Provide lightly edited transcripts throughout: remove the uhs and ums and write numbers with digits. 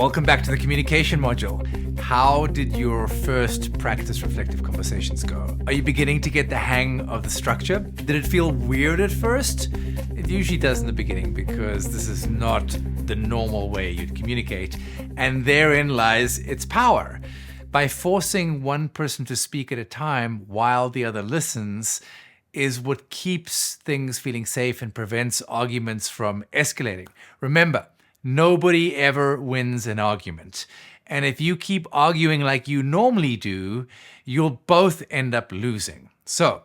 Welcome back to the communication module. How did your first practice reflective conversations go? Are you beginning to get the hang of the structure? Did it feel weird at first? It usually does in the beginning because this is not the normal way you'd communicate, and therein lies its power. By forcing one person to speak at a time while the other listens is what keeps things feeling safe and prevents arguments from escalating. Remember, nobody ever wins an argument. And if you keep arguing like you normally do, you'll both end up losing. So,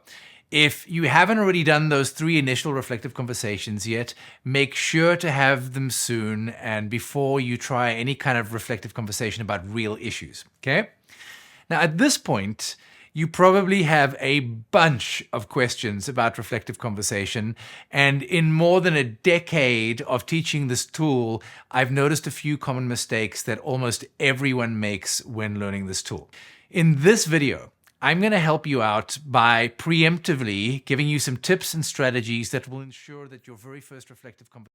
if you haven't already done those 3 initial reflective conversations yet, make sure to have them soon and before you try any kind of reflective conversation about real issues, okay? Now, at this point, you probably have a bunch of questions about reflective conversation, and in more than a decade of teaching this tool, I've noticed a few common mistakes that almost everyone makes when learning this tool. In this video, I'm going to help you out by preemptively giving you some tips and strategies that will ensure that your very first reflective conversations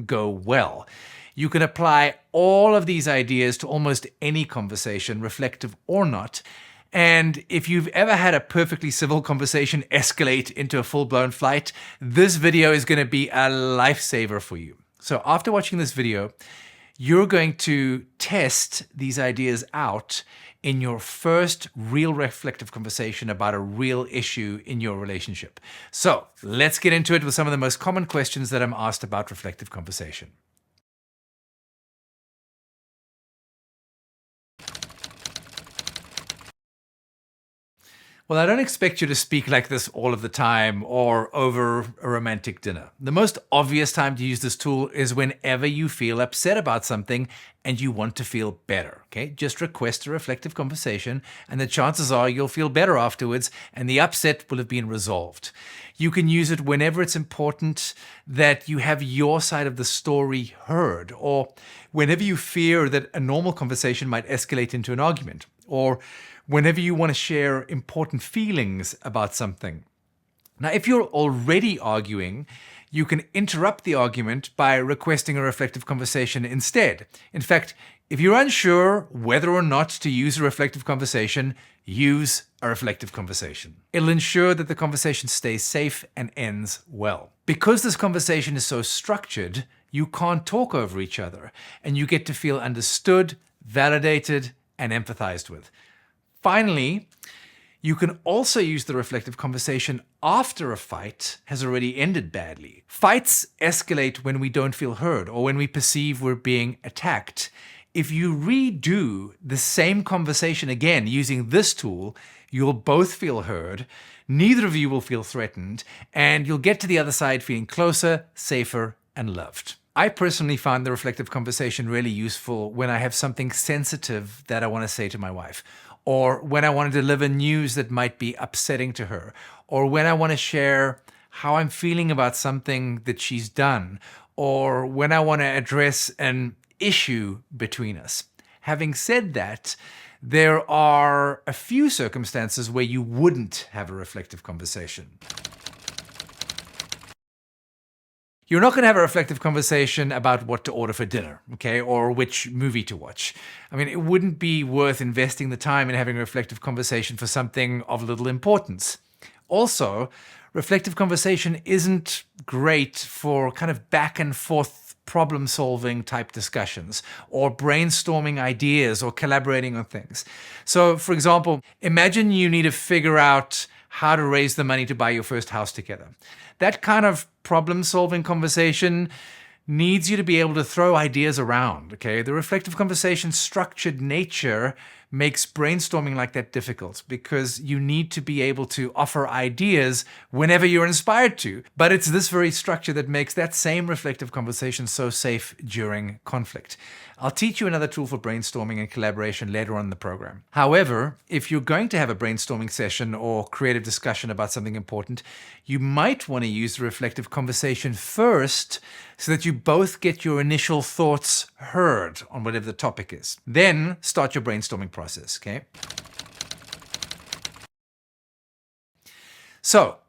go well. You can apply all of these ideas to almost any conversation, reflective or not. And if you've ever had a perfectly civil conversation escalate into a full-blown fight, this video is going to be a lifesaver for you. So after watching this video, you're going to test these ideas out in your first real reflective conversation about a real issue in your relationship. So let's get into it with some of the most common questions that I'm asked about reflective conversation. Well, I don't expect you to speak like this all of the time or over a romantic dinner. The most obvious time to use this tool is whenever you feel upset about something and you want to feel better, okay? Just request a reflective conversation and the chances are you'll feel better afterwards and the upset will have been resolved. You can use it whenever it's important that you have your side of the story heard, or whenever you fear that a normal conversation might escalate into an argument, or whenever you want to share important feelings about something. Now, if you're already arguing, you can interrupt the argument by requesting a reflective conversation instead. In fact, if you're unsure whether or not to use a reflective conversation, use a reflective conversation. It'll ensure that the conversation stays safe and ends well. Because this conversation is so structured, you can't talk over each other, and you get to feel understood, validated, and empathized with. Finally, you can also use the reflective conversation after a fight has already ended badly. Fights escalate when we don't feel heard or when we perceive we're being attacked. If you redo the same conversation again using this tool, you'll both feel heard, neither of you will feel threatened, and you'll get to the other side feeling closer, safer, and loved. I personally find the reflective conversation really useful when I have something sensitive that I want to say to my wife, or when I want to deliver news that might be upsetting to her, or when I want to share how I'm feeling about something that she's done, or when I want to address an issue between us. Having said that, there are a few circumstances where you wouldn't have a reflective conversation. You're not going to have a reflective conversation about what to order for dinner, okay, or which movie to watch. I mean, it wouldn't be worth investing the time in having a reflective conversation for something of little importance. Also, reflective conversation isn't great for kind of back and forth problem-solving type discussions or brainstorming ideas or collaborating on things. So, for example, imagine you need to figure out how to raise the money to buy your first house together. That kind of problem-solving conversation needs you to be able to throw ideas around, okay? The reflective conversation's structured nature makes brainstorming like that difficult because you need to be able to offer ideas whenever you're inspired to. But it's this very structure that makes that same reflective conversation so safe during conflict. I'll teach you another tool for brainstorming and collaboration later on in the program. However, if you're going to have a brainstorming session or creative discussion about something important, you might want to use the reflective conversation first so that you both get your initial thoughts heard on whatever the topic is. Then start your brainstorming process, okay? So,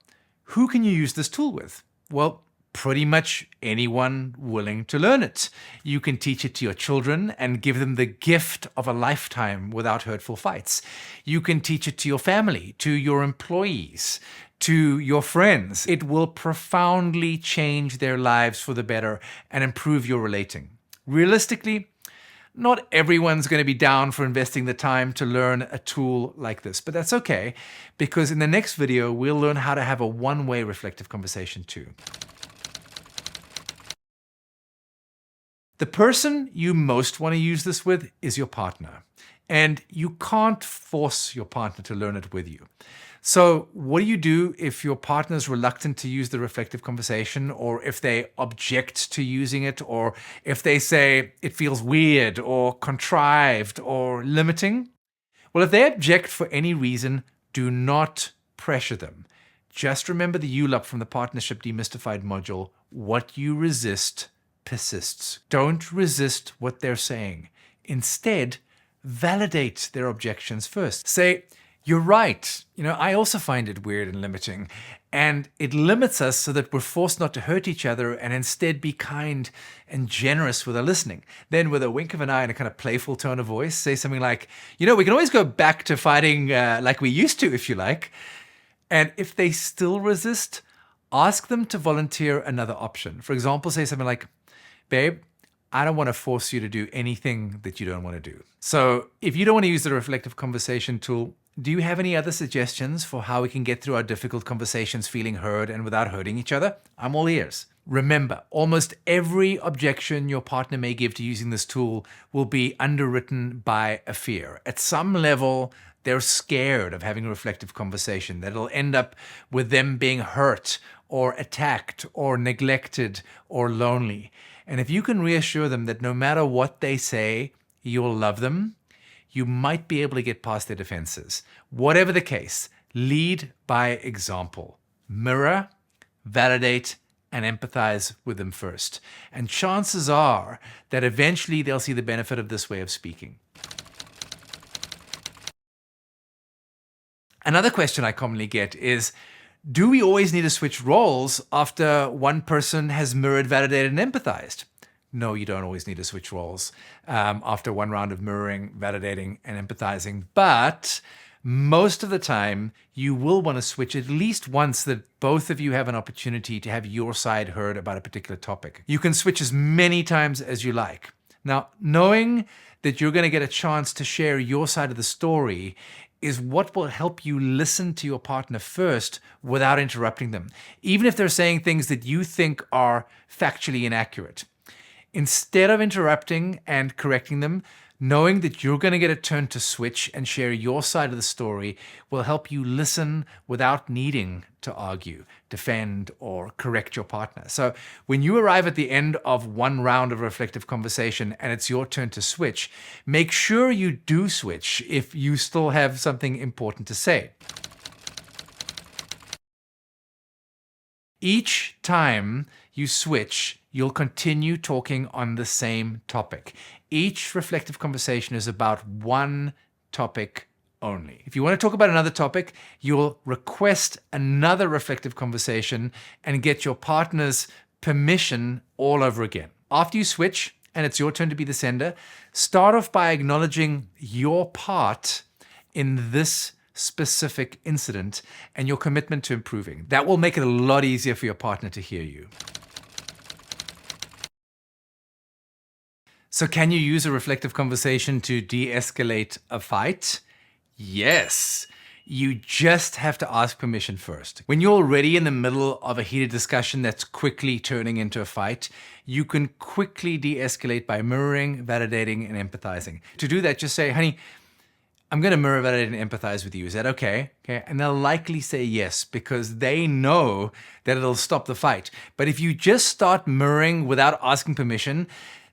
who can you use this tool with? Well, pretty much anyone willing to learn it. You can teach it to your children and give them the gift of a lifetime without hurtful fights. You can teach it to your family, to your employees, to your friends. It will profoundly change their lives for the better and improve your relating. Realistically, not everyone's going to be down for investing the time to learn a tool like this, but that's okay, because in the next video, we'll learn how to have a one-way reflective conversation too. The person you most want to use this with is your partner, and you can't force your partner to learn it with you. So what do you do if your partner is reluctant to use the reflective conversation, or if they object to using it, or if they say it feels weird or contrived or limiting? Well, if they object for any reason, do not pressure them. Just remember the ULUP from the Partnership Demystified module. What you resist persists. Don't resist what they're saying. Instead, validate their objections first. Say, you're right. I also find it weird and limiting. And it limits us so that we're forced not to hurt each other and instead be kind and generous with our listening. Then with a wink of an eye and a kind of playful tone of voice, say something like, we can always go back to fighting like we used to, if you like. And if they still resist, ask them to volunteer another option. For example, say something like, babe, I don't want to force you to do anything that you don't want to do. So if you don't want to use the reflective conversation tool, do you have any other suggestions for how we can get through our difficult conversations feeling heard and without hurting each other? I'm all ears. Remember, almost every objection your partner may give to using this tool will be underwritten by a fear. At some level, they're scared of having a reflective conversation, that it'll end up with them being hurt or attacked or neglected or lonely. And if you can reassure them that no matter what they say, you'll love them, you might be able to get past their defenses. Whatever the case, lead by example. Mirror, validate, and empathize with them first. And chances are that eventually they'll see the benefit of this way of speaking. Another question I commonly get is, do we always need to switch roles after one person has mirrored, validated, and empathized? No, you don't always need to switch roles after one round of mirroring, validating, and empathizing. But most of the time, you will want to switch at least once so that both of you have an opportunity to have your side heard about a particular topic. You can switch as many times as you like. Now, knowing that you're going to get a chance to share your side of the story is what will help you listen to your partner first without interrupting them, even if they're saying things that you think are factually inaccurate. Instead of interrupting and correcting them, knowing that you're going to get a turn to switch and share your side of the story will help you listen without needing to argue, defend, or correct your partner. So when you arrive at the end of one round of reflective conversation and it's your turn to switch, make sure you do switch if you still have something important to say. Each time you switch, you'll continue talking on the same topic. Each reflective conversation is about one topic only. If you want to talk about another topic, you'll request another reflective conversation and get your partner's permission all over again. After you switch, and it's your turn to be the sender, start off by acknowledging your part in this specific incident and your commitment to improving. That will make it a lot easier for your partner to hear you. So can you use a reflective conversation to de-escalate a fight? Yes. You just have to ask permission first. When you're already in the middle of a heated discussion that's quickly turning into a fight, you can quickly de-escalate by mirroring, validating, and empathizing. To do that, just say, honey, I'm going to mirror, validate, and empathize with you. Is that okay? Okay. And they'll likely say yes, because they know that it'll stop the fight. But if you just start mirroring without asking permission,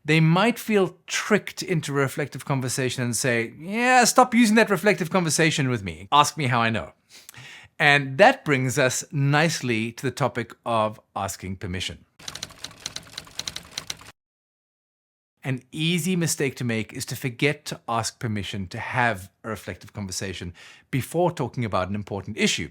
they might feel tricked into a reflective conversation and say, yeah, stop using that reflective conversation with me. Ask me how I know. And that brings us nicely to the topic of asking permission. An easy mistake to make is to forget to ask permission to have a reflective conversation before talking about an important issue.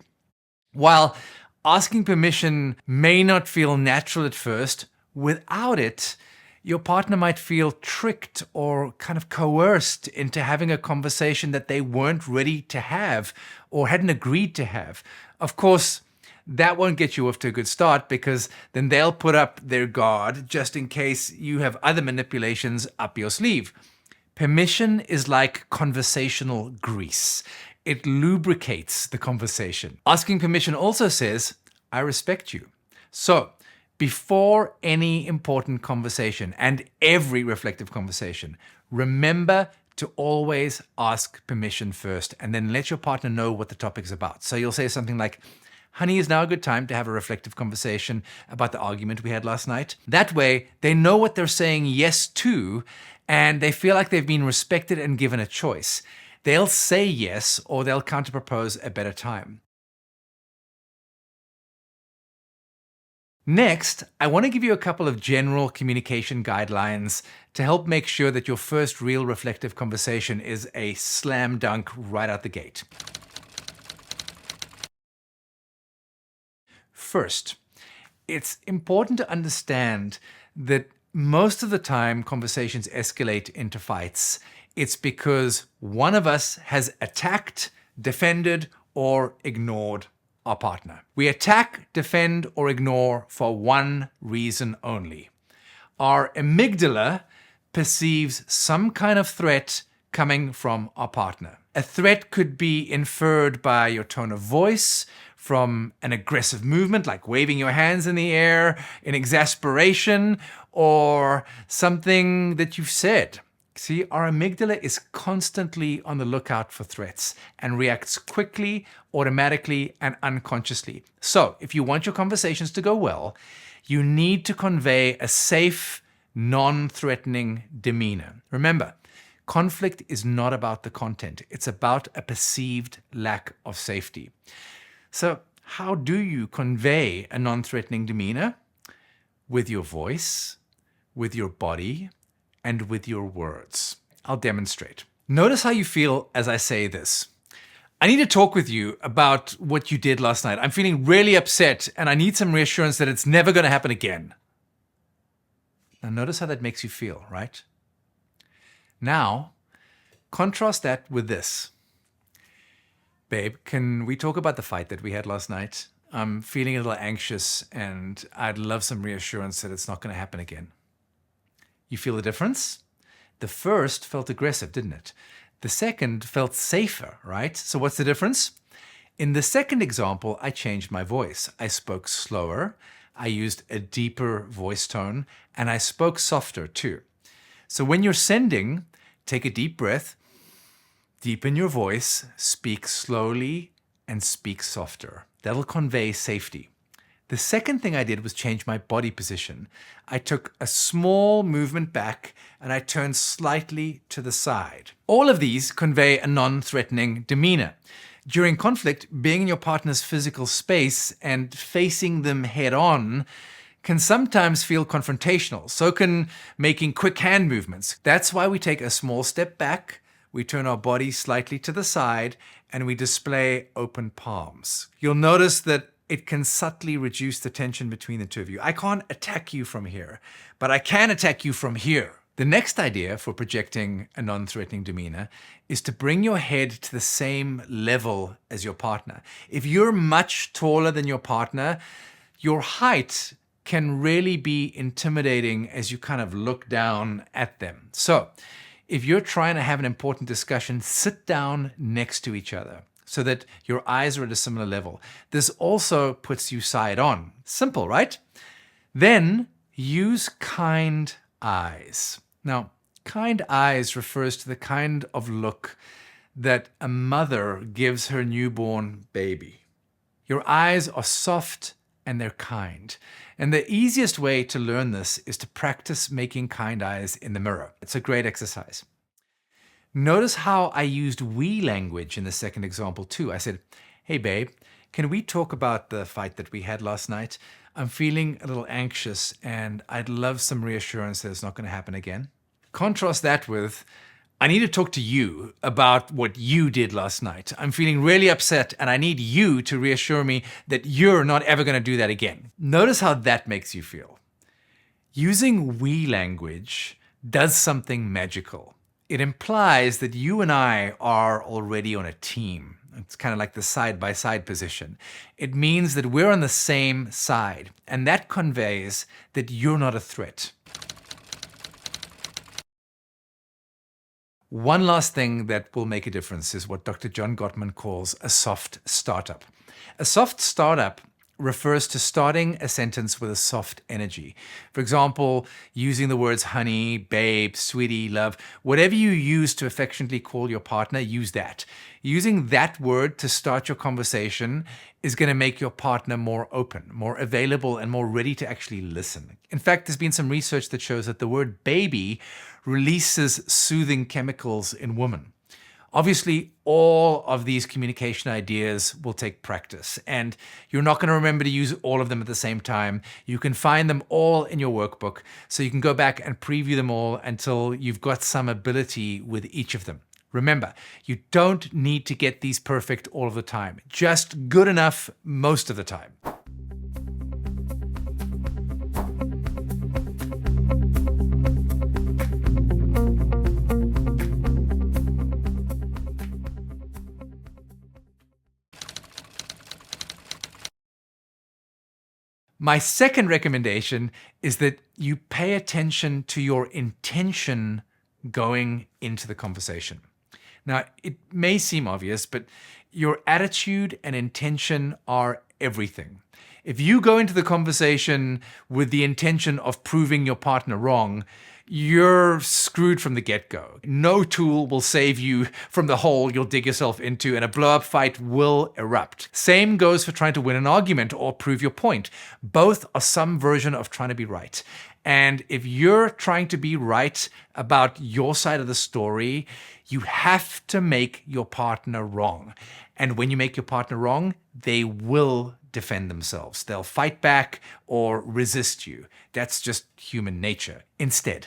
While asking permission may not feel natural at first, without it, your partner might feel tricked or kind of coerced into having a conversation that they weren't ready to have or hadn't agreed to have. Of course, that won't get you off to a good start because then they'll put up their guard just in case you have other manipulations up your sleeve. Permission is like conversational grease. It lubricates the conversation. Asking permission also says, I respect you. So, before any important conversation and every reflective conversation, remember to always ask permission first and then let your partner know what the topic's about. So you'll say something like, honey, is now a good time to have a reflective conversation about the argument we had last night? That way, they know what they're saying yes to, and they feel like they've been respected and given a choice. They'll say yes, or they'll counterpropose a better time. Next, I want to give you a couple of general communication guidelines to help make sure that your first real reflective conversation is a slam dunk right out the gate. First, it's important to understand that most of the time conversations escalate into fights. It's because one of us has attacked, defended, or ignored our partner. We attack, defend, or ignore for one reason only. Our amygdala perceives some kind of threat coming from our partner. A threat could be inferred by your tone of voice, from an aggressive movement like waving your hands in the air in exasperation, or something that you've said. See, our amygdala is constantly on the lookout for threats and reacts quickly, automatically, and unconsciously. So, if you want your conversations to go well, you need to convey a safe, non-threatening demeanor. Remember, conflict is not about the content. It's about a perceived lack of safety. So, how do you convey a non-threatening demeanor? With your voice, with your body, and with your words. I'll demonstrate. Notice how you feel as I say this. I need to talk with you about what you did last night. I'm feeling really upset and I need some reassurance that it's never going to happen again. Now notice how that makes you feel, right? Now, contrast that with this. Babe, can we talk about the fight that we had last night? I'm feeling a little anxious and I'd love some reassurance that it's not going to happen again. You feel the difference? The first felt aggressive, didn't it? The second felt safer, right? So what's the difference? In the second example, I changed my voice. I spoke slower, I used a deeper voice tone, and I spoke softer too. So when you're sending, take a deep breath, deepen your voice, speak slowly, and speak softer. That'll convey safety. The second thing I did was change my body position. I took a small movement back and I turned slightly to the side. All of these convey a non-threatening demeanor. During conflict, being in your partner's physical space and facing them head on can sometimes feel confrontational. So can making quick hand movements. That's why we take a small step back, we turn our body slightly to the side, and we display open palms. You'll notice that it can subtly reduce the tension between the two of you. I can't attack you from here, but I can attack you from here. The next idea for projecting a non-threatening demeanor is to bring your head to the same level as your partner. If you're much taller than your partner, your height can really be intimidating as you kind of look down at them. So, if you're trying to have an important discussion, sit down next to each other so that your eyes are at a similar level. This also puts you side on. Simple, right? Then use kind eyes. Now, kind eyes refers to the kind of look that a mother gives her newborn baby. Your eyes are soft and they're kind. And the easiest way to learn this is to practice making kind eyes in the mirror. It's a great exercise. Notice how I used we language in the second example too. I said, hey babe, can we talk about the fight that we had last night? I'm feeling a little anxious and I'd love some reassurance that it's not going to happen again. Contrast that with, I need to talk to you about what you did last night. I'm feeling really upset and I need you to reassure me that you're not ever going to do that again. Notice how that makes you feel. Using we language does something magical. It implies that you and I are already on a team. It's kind of like the side-by-side position. It means that we're on the same side, and that conveys that you're not a threat. One last thing that will make a difference is what Dr. John Gottman calls a soft startup. A soft startup refers to starting a sentence with a soft energy. For example, using the words honey, babe, sweetie, love, whatever you use to affectionately call your partner, use that. Using that word to start your conversation is going to make your partner more open, more available, and more ready to actually listen. In fact, there's been some research that shows that the word baby releases soothing chemicals in women. Obviously, all of these communication ideas will take practice, and you're not going to remember to use all of them at the same time. You can find them all in your workbook, so you can go back and preview them all until you've got some ability with each of them. Remember, you don't need to get these perfect all of the time, just good enough most of the time. My second recommendation is that you pay attention to your intention going into the conversation. Now, it may seem obvious, but your attitude and intention are everything. If you go into the conversation with the intention of proving your partner wrong, you're screwed from the get-go. No tool will save you from the hole you'll dig yourself into, and a blow-up fight will erupt. Same goes for trying to win an argument or prove your point. Both are some version of trying to be right. And if you're trying to be right about your side of the story, you have to make your partner wrong. And when you make your partner wrong, they will defend themselves. They'll fight back or resist you. That's just human nature. Instead,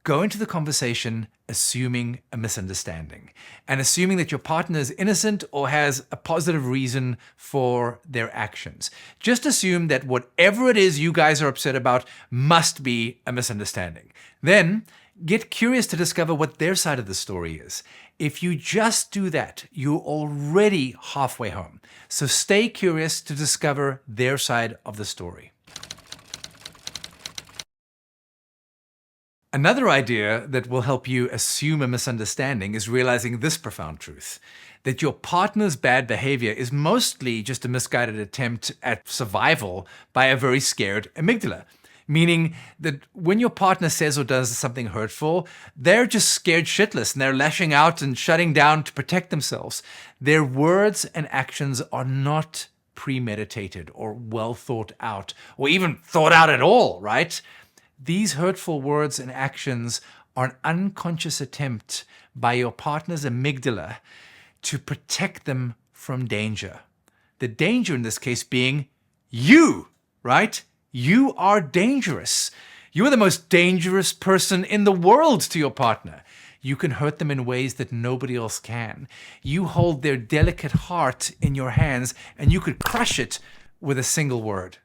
go into the conversation assuming a misunderstanding and assuming that your partner is innocent or has a positive reason for their actions. Just assume that whatever it is you guys are upset about must be a misunderstanding. Then get curious to discover what their side of the story is. If you just do that, you're already halfway home. So stay curious to discover their side of the story. Another idea that will help you assume a misunderstanding is realizing this profound truth, that your partner's bad behavior is mostly just a misguided attempt at survival by a very scared amygdala. Meaning that when your partner says or does something hurtful, they're just scared shitless and they're lashing out and shutting down to protect themselves. Their words and actions are not premeditated or well thought out or even thought out at all, right? These hurtful words and actions are an unconscious attempt by your partner's amygdala to protect them from danger. The danger in this case being you, right? You are dangerous. You are the most dangerous person in the world to your partner. You can hurt them in ways that nobody else can. You hold their delicate heart in your hands and you could crush it with a single word.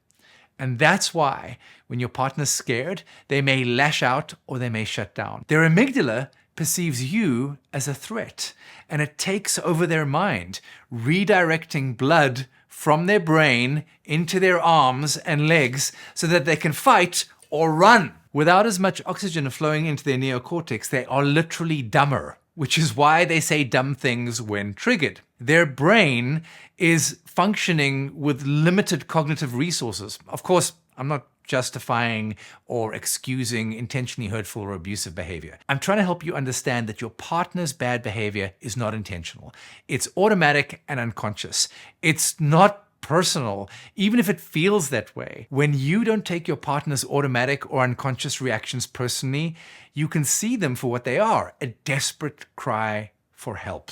And that's why when your partner's scared, they may lash out or they may shut down. Their amygdala perceives you as a threat, and it takes over their mind, redirecting blood from their brain into their arms and legs so that they can fight or run. Without as much oxygen flowing into their neocortex, they are literally dumber, which is why they say dumb things when triggered. Their brain is functioning with limited cognitive resources. Of course, I'm not justifying or excusing intentionally hurtful or abusive behavior. I'm trying to help you understand that your partner's bad behavior is not intentional. It's automatic and unconscious. It's not personal, even if it feels that way. When you don't take your partner's automatic or unconscious reactions personally, you can see them for what they are, a desperate cry for help.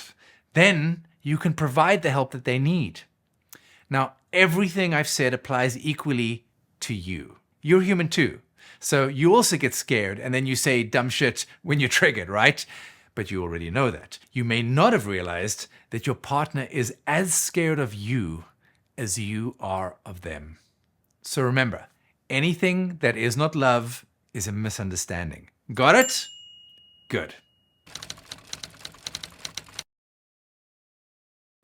Then you can provide the help that they need. Now, everything I've said applies equally to you. You're human too. So you also get scared and then you say dumb shit when you're triggered, right? but you already know that. You may not have realized that your partner is as scared of you as you are of them. So remember, anything that is not love is a misunderstanding. Got it? Good.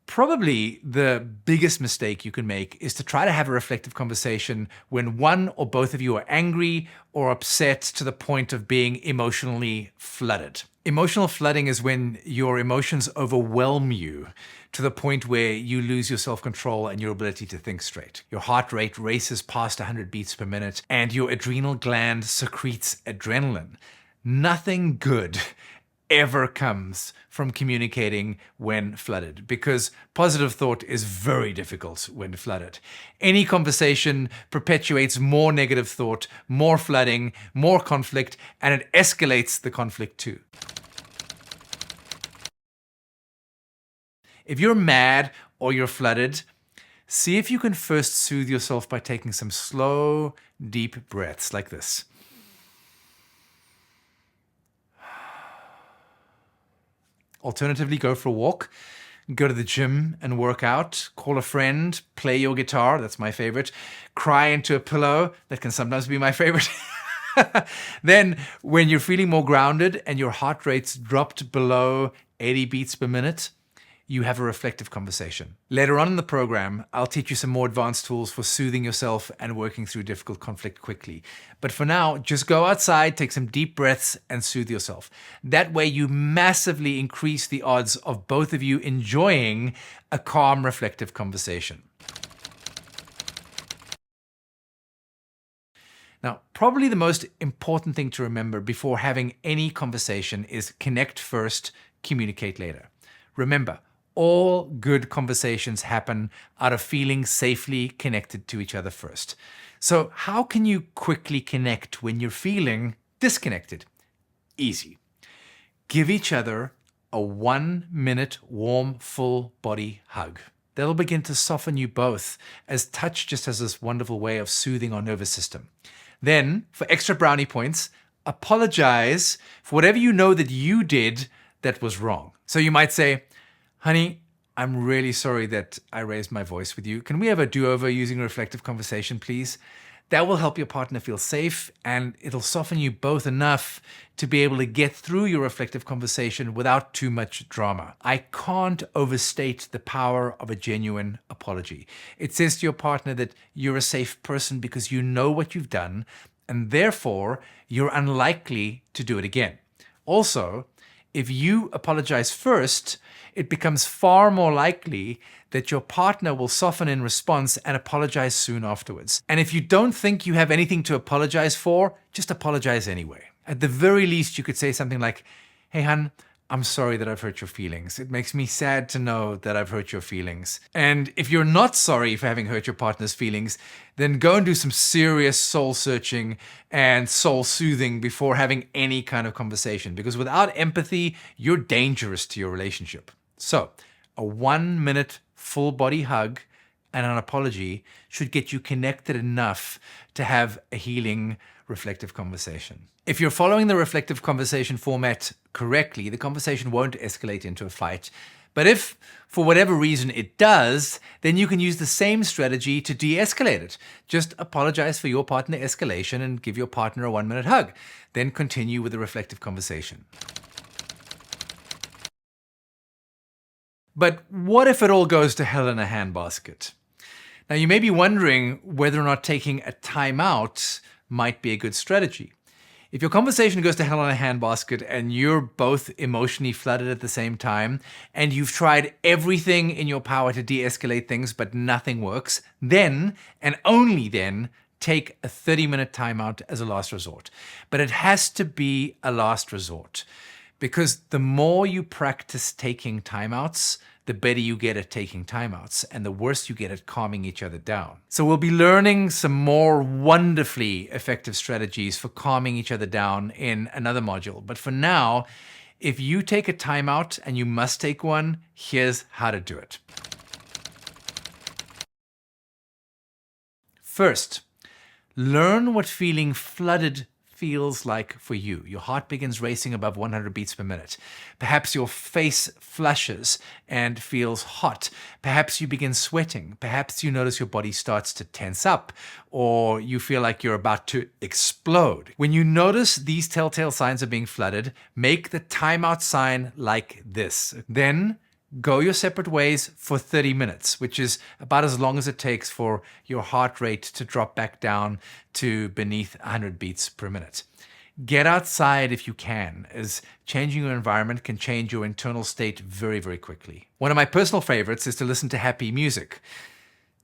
Probably the biggest mistake you can make is to try to have a reflective conversation when one or both of you are angry or upset to the point of being emotionally flooded. Emotional flooding is when your emotions overwhelm you to the point where you lose your self-control and your ability to think straight. Your heart rate races past 100 beats per minute and your adrenal gland secretes adrenaline. Nothing good ever comes from communicating when flooded, because positive thought is very difficult when flooded. Any conversation perpetuates more negative thought, more flooding, more conflict, and it escalates the conflict too. If you're mad or you're flooded, see if you can first soothe yourself by taking some slow, deep breaths like this. Alternatively, go for a walk, go to the gym and work out, call a friend, play your guitar, that's my favorite, cry into a pillow, that can sometimes be my favorite. Then, when you're feeling more grounded and your heart rate's dropped below 80 beats per minute, you have a reflective conversation. Later on in the program, I'll teach you some more advanced tools for soothing yourself and working through difficult conflict quickly. But for now, just go outside, take some deep breaths, and soothe yourself. That way you massively increase the odds of both of you enjoying a calm, reflective conversation. Now, probably the most important thing to remember before having any conversation is connect first, communicate later. Remember, all good conversations happen out of feeling safely connected to each other first. So how can you quickly connect when you're feeling disconnected? Easy. Give each other a 1-minute warm, full body hug. That'll begin to soften you both, as touch just has this wonderful way of soothing our nervous system. Then, for extra brownie points, apologize for whatever you know that you did that was wrong. So you might say, honey, I'm really sorry that I raised my voice with you. Can we have a do-over using a reflective conversation, please? That will help your partner feel safe, and it'll soften you both enough to be able to get through your reflective conversation without too much drama. I can't overstate the power of a genuine apology. It says to your partner that you're a safe person because you know what you've done, and therefore you're unlikely to do it again. Also, if you apologize first, it becomes far more likely that your partner will soften in response and apologize soon afterwards. And if you don't think you have anything to apologize for, just apologize anyway. At the very least, you could say something like, hey, hun, I'm sorry that I've hurt your feelings. It makes me sad to know that I've hurt your feelings. And if you're not sorry for having hurt your partner's feelings, then go and do some serious soul searching and soul soothing before having any kind of conversation. Because without empathy, you're dangerous to your relationship. So, a 1-minute full body hug and an apology should get you connected enough to have a healing, reflective conversation. If you're following the reflective conversation format correctly, the conversation won't escalate into a fight. But if, for whatever reason, it does, then you can use the same strategy to de-escalate it. Just apologize for your partner escalation and give your partner a 1-minute hug. Then continue with the reflective conversation. But what if it all goes to hell in a handbasket? Now, you may be wondering whether or not taking a timeout might be a good strategy. If your conversation goes to hell in a handbasket and you're both emotionally flooded at the same time, and you've tried everything in your power to de-escalate things but nothing works, then, and only then, take a 30-minute timeout as a last resort. But it has to be a last resort, because the more you practice taking timeouts, the better you get at taking timeouts, and the worse you get at calming each other down. So we'll be learning some more wonderfully effective strategies for calming each other down in another module. But for now, if you take a timeout, and you must take one, here's how to do it. First, learn what feeling flooded feels like for you. Your heart begins racing above 100 beats per minute. Perhaps your face flushes and feels hot. Perhaps you begin sweating. Perhaps you notice your body starts to tense up, or you feel like you're about to explode. When you notice these telltale signs of being flooded, make the timeout sign like this. Then go your separate ways for 30 minutes, which is about as long as it takes for your heart rate to drop back down to beneath 100 beats per minute. Get outside if you can, as changing your environment can change your internal state very, very quickly. One of my personal favorites is to listen to happy music.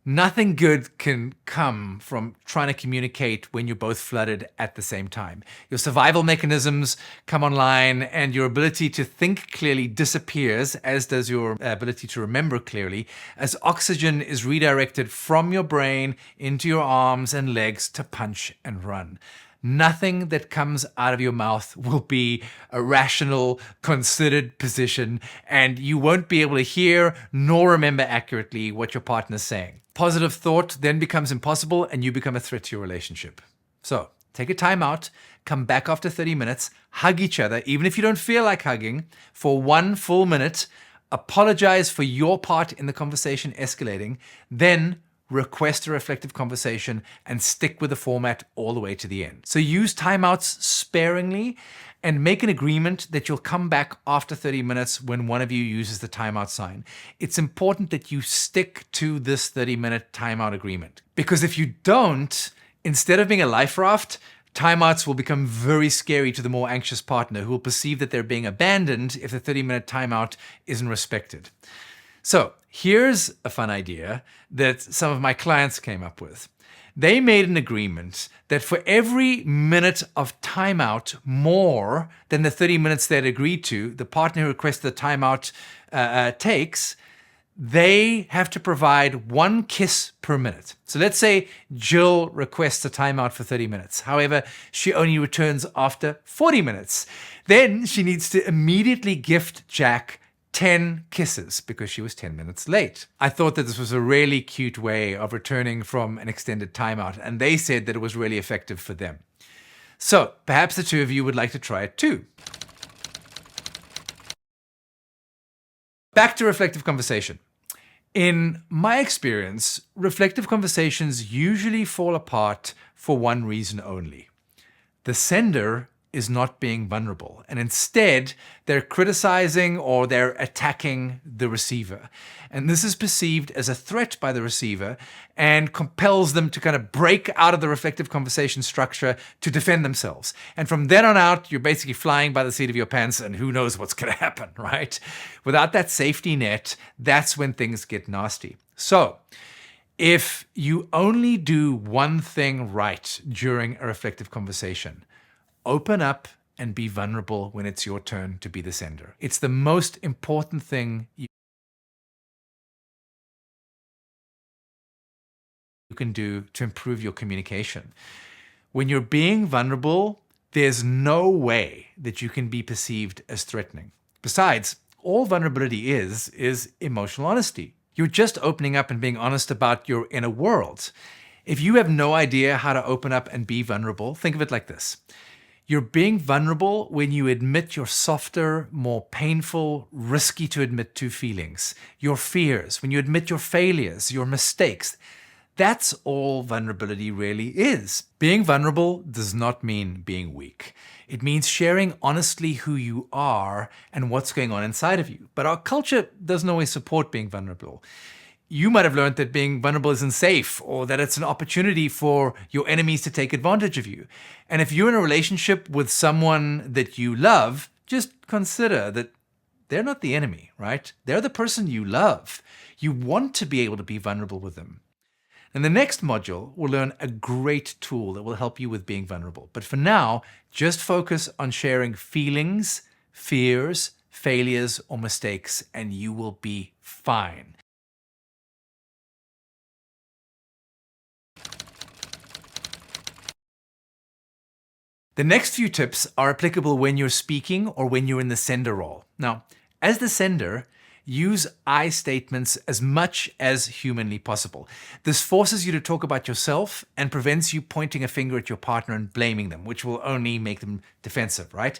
Nothing good can come from trying to communicate when you're both flooded at the same time. Your survival mechanisms come online and your ability to think clearly disappears, as does your ability to remember clearly, as oxygen is redirected from your brain into your arms and legs to punch and run. Nothing that comes out of your mouth will be a rational, considered position, and you won't be able to hear nor remember accurately what your partner's saying. Positive thought then becomes impossible and you become a threat to your relationship. So take a time out, come back after 30 minutes, hug each other, even if you don't feel like hugging, for 1 full minute, apologize for your part in the conversation escalating, then request a reflective conversation and stick with the format all the way to the end. So use timeouts sparingly and make an agreement that you'll come back after 30 minutes when one of you uses the timeout sign. It's important that you stick to this 30-minute timeout agreement, because if you don't, instead of being a life raft, timeouts will become very scary to the more anxious partner, who will perceive that they're being abandoned if the 30-minute timeout isn't respected. So here's a fun idea that some of my clients came up with. They made an agreement that for every minute of timeout more than the 30 minutes they'd agreed to, the partner who requested the timeout takes, they have to provide 1 kiss per minute. So let's say Jill requests a timeout for 30 minutes. However, she only returns after 40 minutes. Then she needs to immediately gift Jack 10 kisses because she was 10 minutes late. I thought that this was a really cute way of returning from an extended timeout, and they said that it was really effective for them. So perhaps the two of you would like to try it too. Back to reflective conversation. In my experience, reflective conversations usually fall apart for one reason only. The sender is not being vulnerable, and instead they're criticizing or they're attacking the receiver. And this is perceived as a threat by the receiver and compels them to kind of break out of the reflective conversation structure to defend themselves. And from then on out, you're basically flying by the seat of your pants and who knows what's going to happen, right? Without that safety net, that's when things get nasty. So if you only do one thing right during a reflective conversation, open up and be vulnerable when it's your turn to be the sender. It's the most important thing you can do to improve your communication. When you're being vulnerable, there's no way that you can be perceived as threatening. Besides, all vulnerability is emotional honesty. You're just opening up and being honest about your inner world. If you have no idea how to open up and be vulnerable, think of it like this. You're being vulnerable when you admit your softer, more painful, risky to admit to feelings, your fears, when you admit your failures, your mistakes. That's all vulnerability really is. Being vulnerable does not mean being weak. It means sharing honestly who you are and what's going on inside of you. But our culture doesn't always support being vulnerable. You might have learned that being vulnerable isn't safe, or that it's an opportunity for your enemies to take advantage of you. And if you're in a relationship with someone that you love, just consider that they're not the enemy, right? They're the person you love. You want to be able to be vulnerable with them. In the next module, we'll learn a great tool that will help you with being vulnerable. But for now, just focus on sharing feelings, fears, failures, or mistakes, and you will be fine. The next few tips are applicable when you're speaking or when you're in the sender role. Now, as the sender, use I statements as much as humanly possible. This forces you to talk about yourself and prevents you pointing a finger at your partner and blaming them, which will only make them defensive, right?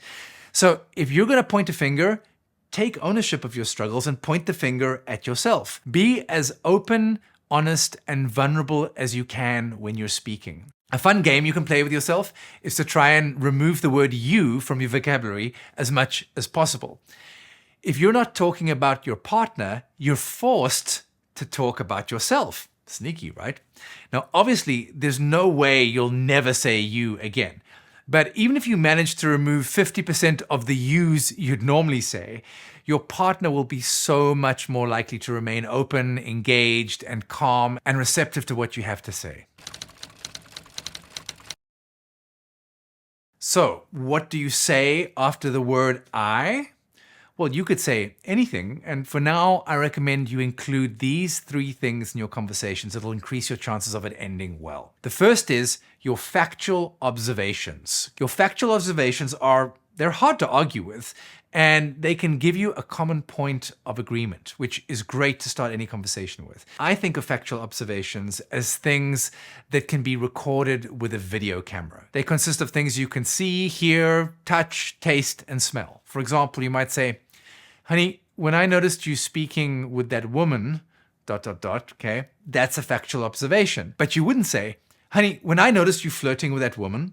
So if you're going to point a finger, take ownership of your struggles and point the finger at yourself. Be as open, honest, and vulnerable as you can when you're speaking. A fun game you can play with yourself is to try and remove the word you from your vocabulary as much as possible. If you're not talking about your partner, you're forced to talk about yourself. Sneaky, right? Now, obviously, there's no way you'll never say you again. But even if you manage to remove 50% of the yous you'd normally say, your partner will be so much more likely to remain open, engaged, and calm and receptive to what you have to say. So, what do you say after the word I? Well, you could say anything, and for now, I recommend you include these 3 things in your conversations. It'll increase your chances of it ending well. The first is your factual observations. Your factual observations they're hard to argue with, and they can give you a common point of agreement, which is great to start any conversation with. I think of factual observations as things that can be recorded with a video camera. They consist of things you can see, hear, touch, taste, and smell. For example, you might say, honey, when I noticed you speaking with that woman, ... okay, that's a factual observation. But you wouldn't say, honey, when I noticed you flirting with that woman.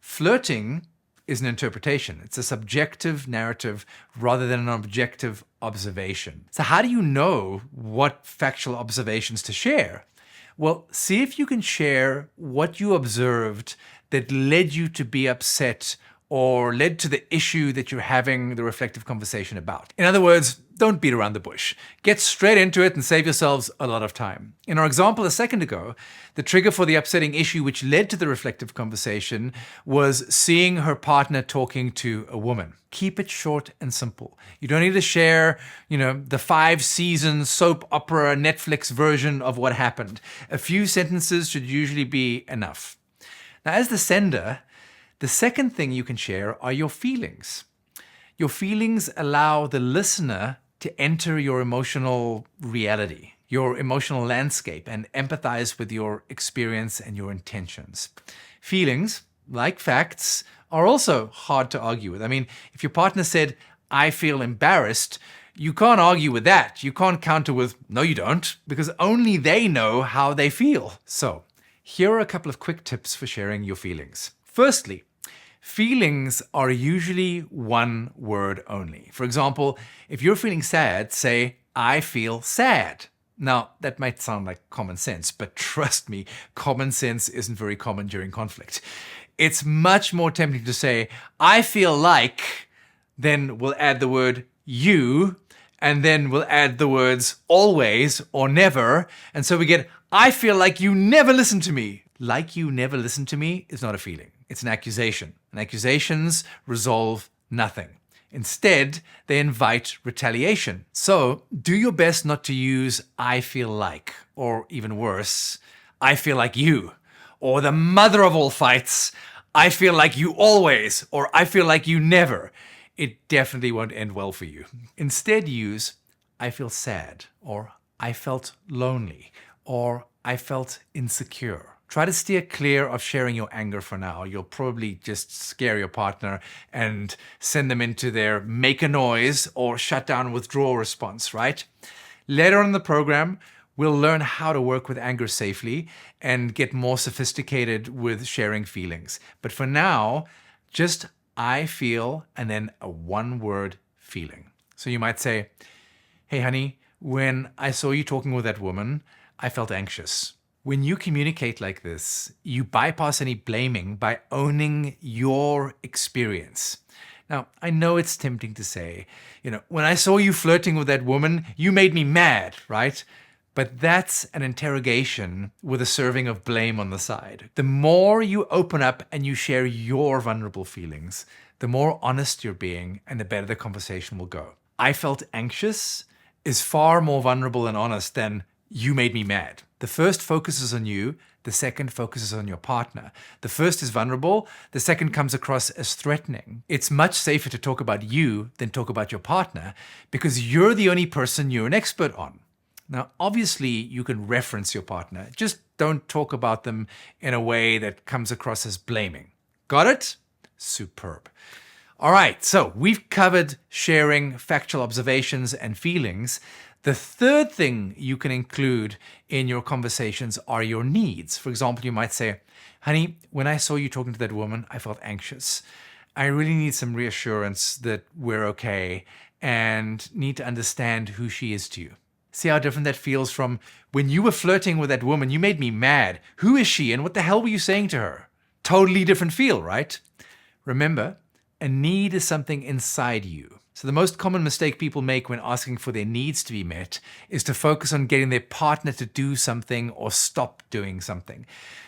Flirting is an interpretation. It's a subjective narrative rather than an objective observation. So how do you know what factual observations to share? Well, see if you can share what you observed that led you to be upset or led to the issue that you're having the reflective conversation about. In other words, don't beat around the bush. Get straight into it and save yourselves a lot of time. In our example a second ago, the trigger for the upsetting issue which led to the reflective conversation was seeing her partner talking to a woman. Keep it short and simple. You don't need to share, the 5-season soap opera Netflix version of what happened. A few sentences should usually be enough. Now, as the sender, the second thing you can share are your feelings. Your feelings allow the listener to enter your emotional reality, your emotional landscape, and empathize with your experience and your intentions. Feelings, like facts, are also hard to argue with. I mean, if your partner said, I feel embarrassed, you can't argue with that. You can't counter with, no, you don't, because only they know how they feel. So, here are a couple of quick tips for sharing your feelings. Firstly, feelings are usually one word only. For example, if you're feeling sad, say, I feel sad. Now, that might sound like common sense, but trust me, common sense isn't very common during conflict. It's much more tempting to say, I feel like, then we'll add the word you, and then we'll add the words always or never, and so we get, I feel like you never listen to me. Like you never listen to me is not a feeling. It's an accusation. And accusations resolve nothing. Instead, they invite retaliation. So do your best not to use I feel like, or even worse, I feel like you, or the mother of all fights, I feel like you always, or I feel like you never. It definitely won't end well for you. Instead, use I feel sad, or I felt lonely, or I felt insecure. Try to steer clear of sharing your anger for now. You'll probably just scare your partner and send them into their make a noise or shut down withdrawal response, right? Later on in the program, we'll learn how to work with anger safely and get more sophisticated with sharing feelings. But for now, just I feel and then a one-word feeling. So you might say, hey, honey, when I saw you talking with that woman, I felt anxious. When you communicate like this, you bypass any blaming by owning your experience. Now, I know it's tempting to say, when I saw you flirting with that woman, you made me mad, right? But that's an interrogation with a serving of blame on the side. The more you open up and you share your vulnerable feelings, the more honest you're being and the better the conversation will go. I felt anxious is far more vulnerable and honest than you made me mad. The first focuses on you, the second focuses on your partner. The first is vulnerable, the second comes across as threatening. It's much safer to talk about you than talk about your partner because you're the only person you're an expert on. Now, obviously, you can reference your partner. Just don't talk about them in a way that comes across as blaming. Got it? Superb. All right, so we've covered sharing factual observations and feelings. The third thing you can include in your conversations are your needs. For example, you might say, honey, when I saw you talking to that woman, I felt anxious. I really need some reassurance that we're okay and need to understand who she is to you. See how different that feels from when you were flirting with that woman, you made me mad. Who is she and what the hell were you saying to her? Totally different feel, right? Remember, a need is something inside you. So the most common mistake people make when asking for their needs to be met is to focus on getting their partner to do something or stop doing something.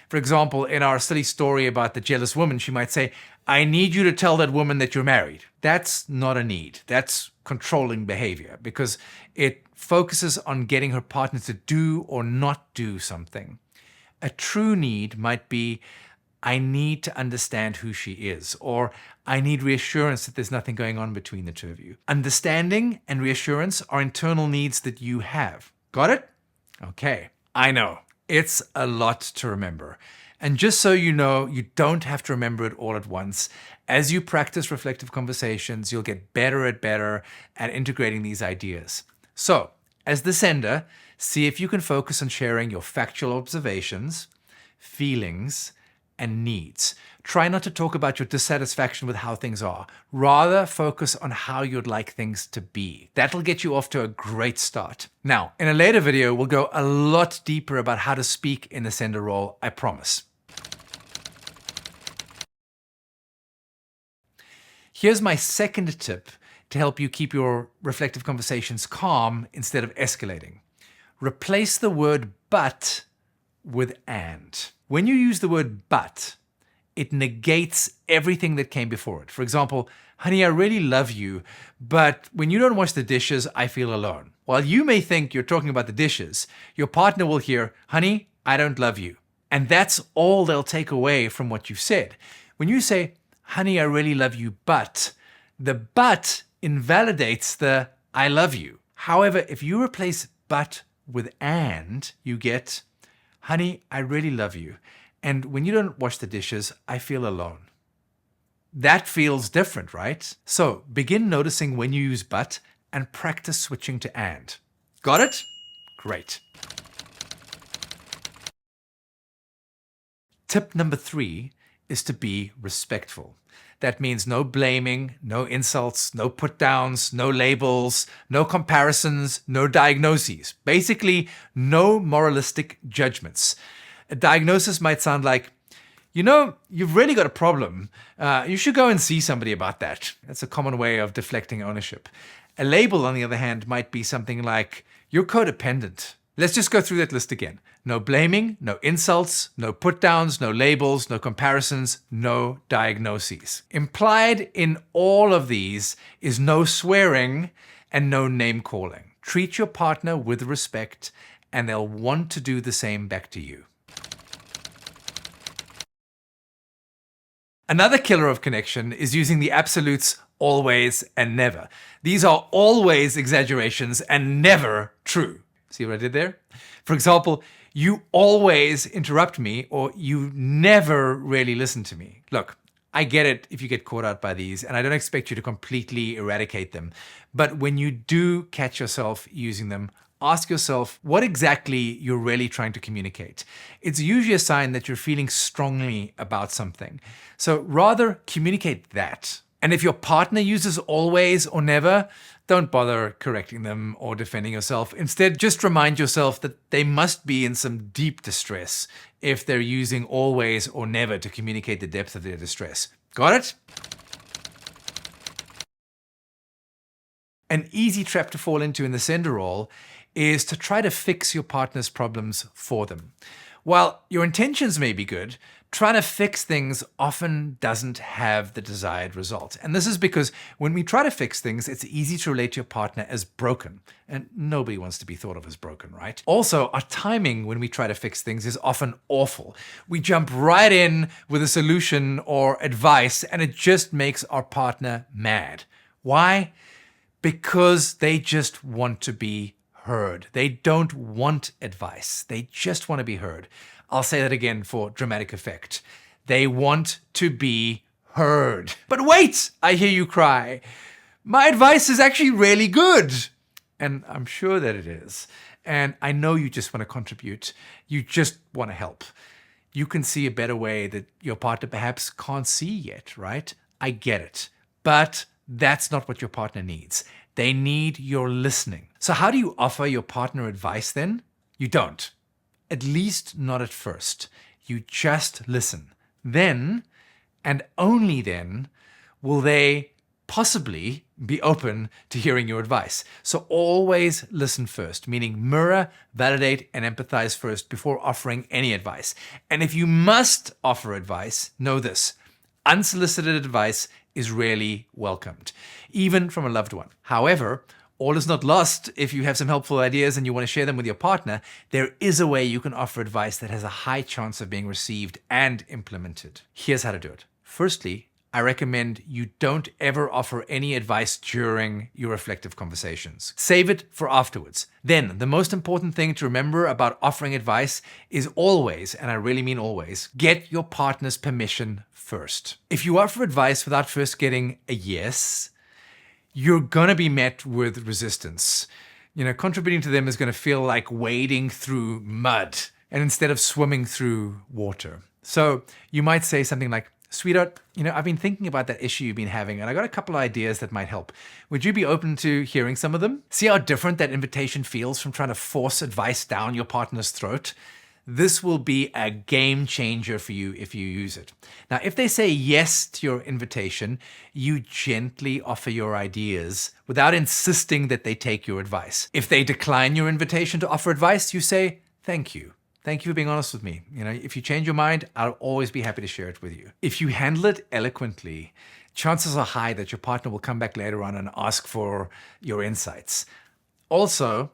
For example, in our silly story about the jealous woman, she might say, I need you to tell that woman that you're married. That's not a need. That's controlling behavior because it focuses on getting her partner to do or not do something. A true need might be, I need to understand who she is, or I need reassurance that there's nothing going on between the two of you. Understanding and reassurance are internal needs that you have. Got it? Okay. I know. It's a lot to remember. And just so you know, you don't have to remember it all at once. As you practice reflective conversations, you'll get better at integrating these ideas. So, as the sender, see if you can focus on sharing your factual observations, feelings, and needs. Try not to talk about your dissatisfaction with how things are. Rather, focus on how you'd like things to be. That'll get you off to a great start. Now, in a later video, we'll go a lot deeper about how to speak in the sender role, I promise. Here's my second tip to help you keep your reflective conversations calm instead of escalating. Replace the word but with and. When you use the word but, it negates everything that came before it. For example, honey, I really love you, but when you don't wash the dishes, I feel alone. While you may think you're talking about the dishes, your partner will hear, honey, I don't love you. And that's all they'll take away from what you've said. When you say, honey, I really love you, but, the but invalidates the I love you. However, if you replace but with and, you get, honey, I really love you. And when you don't wash the dishes, I feel alone. That feels different, right? So begin noticing when you use but and practice switching to and. Got it? Great. Tip number 3 is to be respectful. That means no blaming, no insults, no put downs, no labels, no comparisons, no diagnoses. Basically, no moralistic judgments. A diagnosis might sound like, you know, you've really got a problem. You should go and see somebody about that. That's a common way of deflecting ownership. A label, on the other hand, might be something like, you're codependent. Let's just go through that list again. No blaming, no insults, no put-downs, no labels, no comparisons, no diagnoses. Implied in all of these is no swearing and no name-calling. Treat your partner with respect, and they'll want to do the same back to you. Another killer of connection is using the absolutes always and never. These are always exaggerations and never true. See what I did there? For example, you always interrupt me, or you never really listen to me. Look, I get it if you get caught out by these, and I don't expect you to completely eradicate them. But when you do catch yourself using them, ask yourself what exactly you're really trying to communicate. It's usually a sign that you're feeling strongly about something. So rather communicate that. And if your partner uses always or never, don't bother correcting them or defending yourself. Instead, just remind yourself that they must be in some deep distress if they're using always or never to communicate the depth of their distress. Got it? An easy trap to fall into in the sender role is to try to fix your partner's problems for them. While your intentions may be good, trying to fix things often doesn't have the desired result. And this is because when we try to fix things, it's easy to relate to your partner as broken. And nobody wants to be thought of as broken, right? Also, our timing when we try to fix things is often awful. We jump right in with a solution or advice, and it just makes our partner mad. Why? Because they just want to be heard. They don't want advice. They just want to be heard. I'll say that again for dramatic effect. They want to be heard. But wait, I hear you cry. My advice is actually really good. And I'm sure that it is. And I know you just want to contribute. You just want to help. You can see a better way that your partner perhaps can't see yet, right? I get it. But that's not what your partner needs. They need your listening. So how do you offer your partner advice then? You don't. At least not at first. You just listen. Then, and only then, will they possibly be open to hearing your advice. So always listen first, meaning mirror, validate, and empathize first before offering any advice. And if you must offer advice, know this: unsolicited advice is rarely welcomed, even from a loved one. However, all is not lost. If you have some helpful ideas and you want to share them with your partner, there is a way you can offer advice that has a high chance of being received and implemented. Here's how to do it. Firstly, I recommend you don't ever offer any advice during your reflective conversations. Save it for afterwards. Then, the most important thing to remember about offering advice is always, and I really mean always, get your partner's permission first. If you offer advice without first getting a yes, you're going to be met with resistance. Contributing to them is going to feel like wading through mud and instead of swimming through water. So you might say something like, "Sweetheart, I've been thinking about that issue you've been having, and I got a couple of ideas that might help. Would you be open to hearing some of them?" See how different that invitation feels from trying to force advice down your partner's throat? This will be a game changer for you if you use it. Now, if they say yes to your invitation, you gently offer your ideas without insisting that they take your advice. If they decline your invitation to offer advice, you say, "Thank you. Thank you for being honest with me. If you change your mind, I'll always be happy to share it with you." If you handle it eloquently, chances are high that your partner will come back later on and ask for your insights. Also,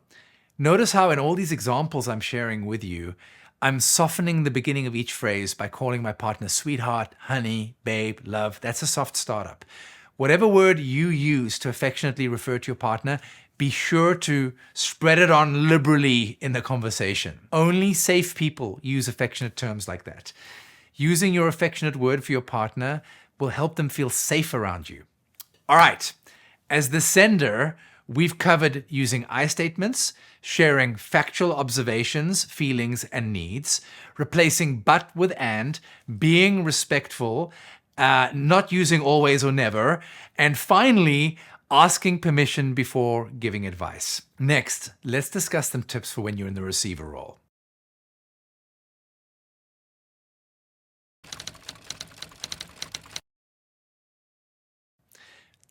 notice how in all these examples I'm sharing with you, I'm softening the beginning of each phrase by calling my partner sweetheart, honey, babe, love. That's a soft startup. Whatever word you use to affectionately refer to your partner, be sure to spread it on liberally in the conversation. Only safe people use affectionate terms like that. Using your affectionate word for your partner will help them feel safe around you. All right, as the sender, we've covered using I statements, sharing factual observations, feelings, and needs, replacing but with and, being respectful, not using always or never, and finally, asking permission before giving advice. Next, let's discuss some tips for when you're in the receiver role.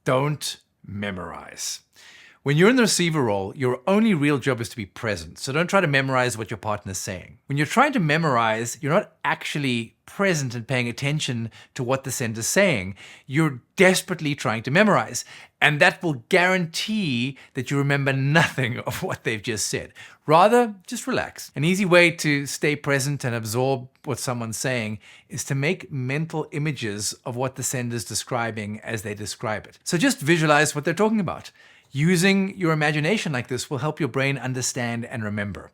Don't memorize. When you're in the receiver role, your only real job is to be present. So don't try to memorize what your partner's saying. When you're trying to memorize, you're not actually present and paying attention to what the sender's saying. You're desperately trying to memorize. And that will guarantee that you remember nothing of what they've just said. Rather, just relax. An easy way to stay present and absorb what someone's saying is to make mental images of what the sender's describing as they describe it. So just visualize what they're talking about. Using your imagination like this will help your brain understand and remember.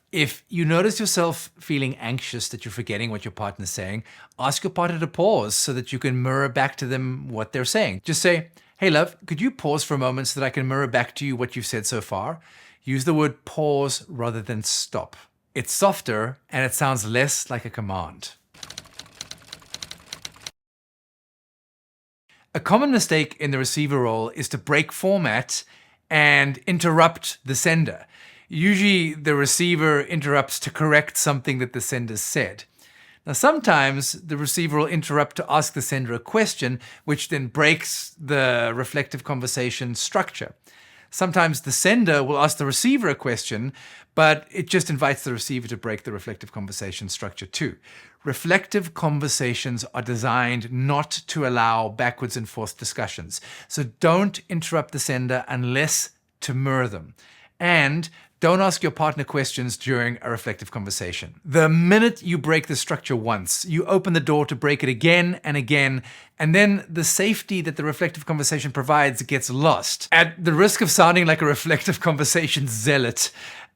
If you notice yourself feeling anxious that you're forgetting what your partner's saying, ask your partner to pause so that you can mirror back to them what they're saying. Just say, "Hey love, could you pause for a moment so that I can mirror back to you what you've said so far?" Use the word pause rather than stop. It's softer and it sounds less like a command. A common mistake in the receiver role is to break format and interrupt the sender. Usually the receiver interrupts to correct something that the sender said. Now sometimes the receiver will interrupt to ask the sender a question, which then breaks the reflective conversation structure. Sometimes the sender will ask the receiver a question, but it just invites the receiver to break the reflective conversation structure too. Reflective conversations are designed not to allow backwards and forth discussions. So don't interrupt the sender unless to mirror them. And don't ask your partner questions during a reflective conversation. The minute you break the structure once, you open the door to break it again and again, and then the safety that the reflective conversation provides gets lost. At the risk of sounding like a reflective conversation zealot,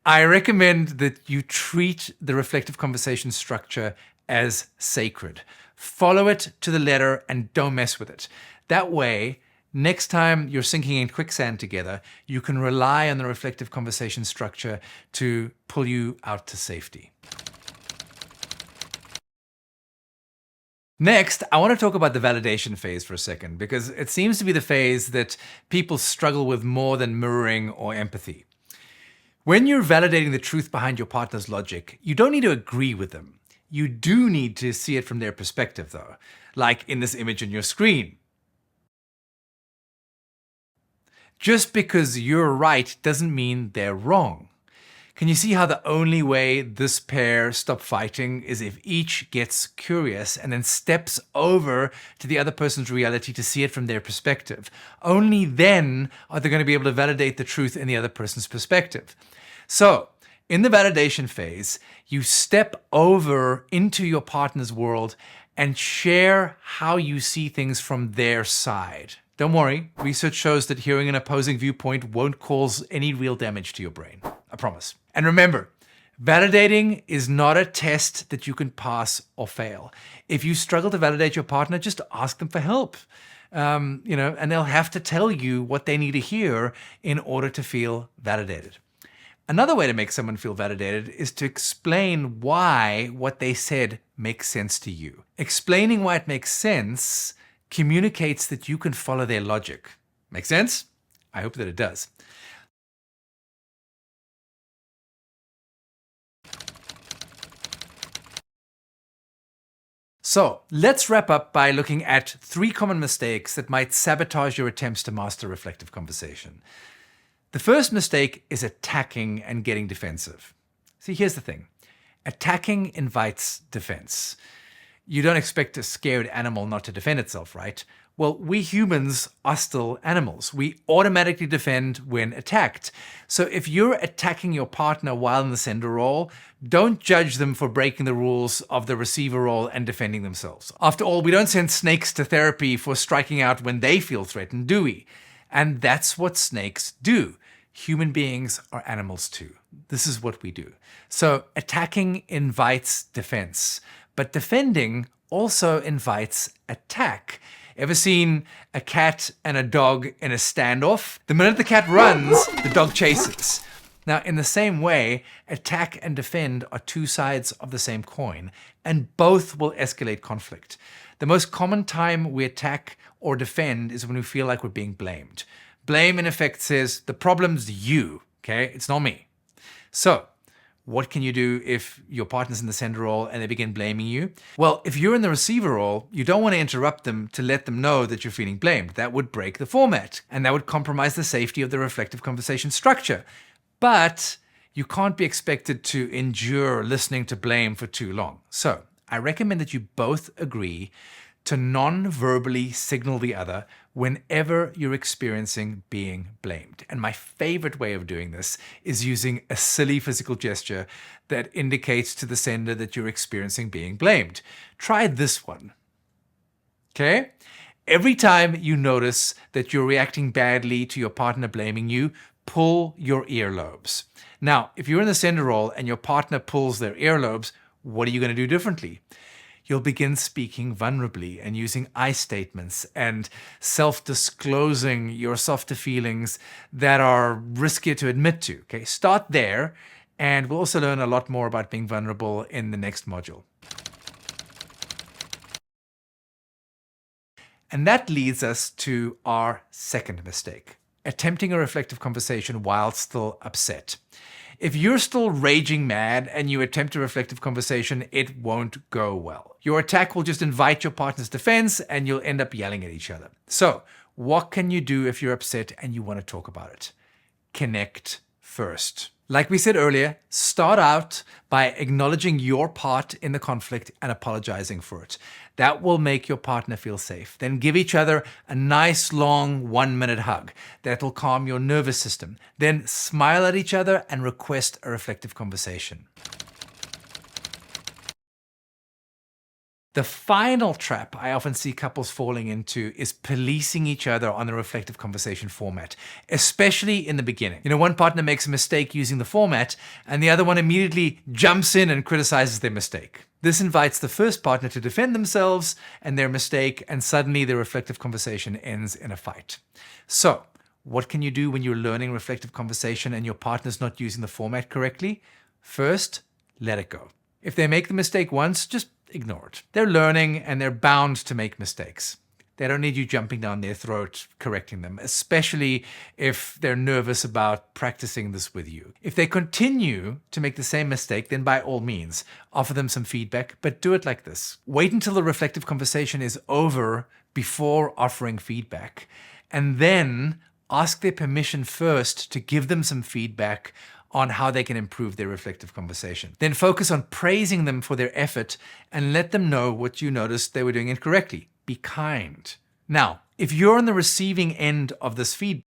I recommend that you treat the reflective conversation structure as sacred. Follow it to the letter and don't mess with it. That way, next time you're sinking in quicksand together, you can rely on the reflective conversation structure to pull you out to safety. Next, I want to talk about the validation phase for a second, because it seems to be the phase that people struggle with more than mirroring or empathy. When you're validating the truth behind your partner's logic, you don't need to agree with them. You do need to see it from their perspective, though, like in this image on your screen. Just because you're right doesn't mean they're wrong. Can you see how the only way this pair stop fighting is if each gets curious and then steps over to the other person's reality to see it from their perspective? Only then are they going to be able to validate the truth in the other person's perspective. So, in the validation phase, you step over into your partner's world and share how you see things from their side. Don't worry, research shows that hearing an opposing viewpoint won't cause any real damage to your brain. I promise. And remember, validating is not a test that you can pass or fail. If you struggle to validate your partner, just ask them for help. And they'll have to tell you what they need to hear in order to feel validated. Another way to make someone feel validated is to explain why what they said makes sense to you. Explaining why it makes sense communicates that you can follow their logic. Make sense? I hope that it does. So let's wrap up by looking at 3 common mistakes that might sabotage your attempts to master reflective conversation. The first mistake is attacking and getting defensive. See, here's the thing. Attacking invites defense. You don't expect a scared animal not to defend itself, right? Well, we humans are still animals. We automatically defend when attacked. So if you're attacking your partner while in the sender role, don't judge them for breaking the rules of the receiver role and defending themselves. After all, we don't send snakes to therapy for striking out when they feel threatened, do we? And that's what snakes do. Human beings are animals too. This is what we do. So attacking invites defense, but defending also invites attack. Ever seen a cat and a dog in a standoff? The minute the cat runs, the dog chases. Now, in the same way, attack and defend are 2 sides of the same coin, and both will escalate conflict. The most common time we attack or defend is when we feel like we're being blamed. Blame, in effect, says, the problem's you, okay? It's not me. So, what can you do if your partner's in the sender role and they begin blaming you? Well, if you're in the receiver role, you don't want to interrupt them to let them know that you're feeling blamed. That would break the format, and that would compromise the safety of the reflective conversation structure. But you can't be expected to endure listening to blame for too long. So, I recommend that you both agree to non-verbally signal the other whenever you're experiencing being blamed. And my favorite way of doing this is using a silly physical gesture that indicates to the sender that you're experiencing being blamed. Try this one. Okay? Every time you notice that you're reacting badly to your partner blaming you, pull your earlobes. Now, if you're in the sender role and your partner pulls their earlobes, what are you going to do differently? You'll begin speaking vulnerably and using I statements and self-disclosing your softer feelings that are riskier to admit to. Okay, start there, and we'll also learn a lot more about being vulnerable in the next module. And that leads us to our second mistake, attempting a reflective conversation while still upset. If you're still raging mad and you attempt a reflective conversation, it won't go well. Your attack will just invite your partner's defense and you'll end up yelling at each other. So, what can you do if you're upset and you want to talk about it? connect first. Like we said earlier, start out by acknowledging your part in the conflict and apologizing for it. That will make your partner feel safe. Then give each other a nice long 1-minute hug. That will calm your nervous system. Then smile at each other and request a reflective conversation. The final trap I often see couples falling into is policing each other on the reflective conversation format, especially in the beginning. One partner makes a mistake using the format, and the other one immediately jumps in and criticizes their mistake. This invites the first partner to defend themselves and their mistake, and suddenly the reflective conversation ends in a fight. So, what can you do when you're learning reflective conversation and your partner's not using the format correctly? First, let it go. If they make the mistake once, just ignore it. They're learning and they're bound to make mistakes. They don't need you jumping down their throat correcting them, especially if they're nervous about practicing this with you. If they continue to make the same mistake, then by all means, offer them some feedback, but do it like this. Wait until the reflective conversation is over before offering feedback, and then ask their permission first to give them some feedback on how they can improve their reflective conversation. Then focus on praising them for their effort and let them know what you noticed they were doing incorrectly. Be kind. Now, if you're on the receiving end of this feedback,